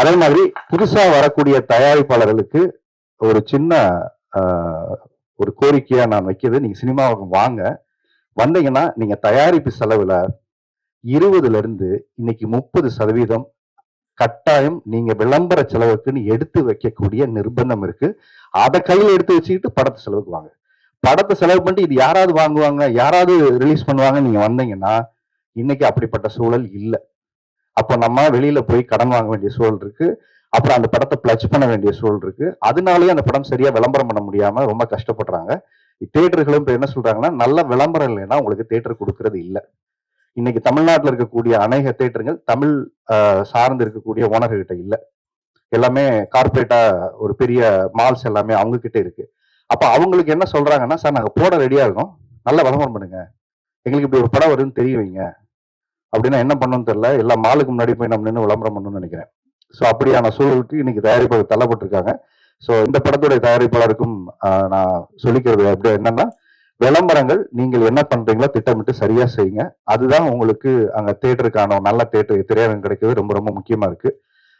அதே மாதிரி புதுசா வரக்கூடிய தயாரிப்பாளர்களுக்கு ஒரு சின்ன ஒரு கோரிக்கையா நான் வைக்கிறது, நீங்க சினிமாவுக்கு வாங்க. வந்தீங்கன்னா நீங்க தயாரிப்பு செலவுல 20ல இருந்து இன்னைக்கு 30% கட்டாயம் நீங்க விளம்பர செலவுக்குன்னு எடுத்து வைக்கக்கூடிய நிர்பந்தம் இருக்கு. அதை கையில எடுத்து வச்சுக்கிட்டு படத்து செலவுக்கு வாங்க. படத்தை செலவு பண்ணிட்டு இது யாராவது வாங்குவாங்க, யாராவது ரிலீஸ் பண்ணுவாங்க நீங்க வந்தீங்கன்னா இன்னைக்கு அப்படிப்பட்ட சூழல் இல்லை. அப்போ நம்ம வெளியில போய் கடன் வாங்க வேண்டிய சூழல் இருக்கு. அப்புறம் அந்த படத்தை பிளச் பண்ண வேண்டிய சூழல் இருக்கு. அதனாலேயே அந்த படம் சரியா விளம்பரம் பண்ண முடியாம ரொம்ப கஷ்டப்படுறாங்க. தியேட்டர்களும் இப்ப என்ன சொல்றாங்கன்னா, நல்ல விளம்பரம் இல்லைன்னா உங்களுக்கு தியேட்டர் கொடுக்கறது இல்லை. இன்னைக்கு தமிழ்நாட்டில் இருக்கக்கூடிய அநேக தியேட்டர்கள் தமிழ் சார்ந்து இருக்கக்கூடிய ஓனர்கிட்ட இல்லை. எல்லாமே கார்பரேட்டா ஒரு பெரிய மால்ஸ் எல்லாமே அவங்க கிட்ட இருக்கு. அப்ப அவங்களுக்கு என்ன சொல்றாங்கன்னா, சார் நாங்க போட ரெடியா இருக்கோம், நல்ல விளம்பரம் பண்ணுங்க, எங்களுக்கு இப்படி ஒரு படம் வருதுன்னு தெரிய வைங்க. அப்படின்னா என்ன பண்ணணும்னு தெரியல. எல்லா மாலுக்கு முன்னாடி போய் நம்ம நின்று விளம்பரம் பண்ணணும்னு நினைக்கிறேன். ஸோ அப்படியான சூழலுக்கு இன்னைக்கு தயாரிப்பாளர் தள்ளப்பட்டிருக்காங்க. ஸோ இந்த படத்துடைய தயாரிப்பாளருக்கும் நான் சொல்லிக்கிறது எப்படி என்னன்னா, விளம்பரங்கள் நீங்கள் என்ன பண்றீங்களோ திட்டமிட்டு சரியா செய்யுங்க. அதுதான் உங்களுக்கு அங்க தியேட்டருக்கான நல்ல திரையரங்கு கிடைக்கிறது ரொம்ப ரொம்ப முக்கியமா இருக்கு.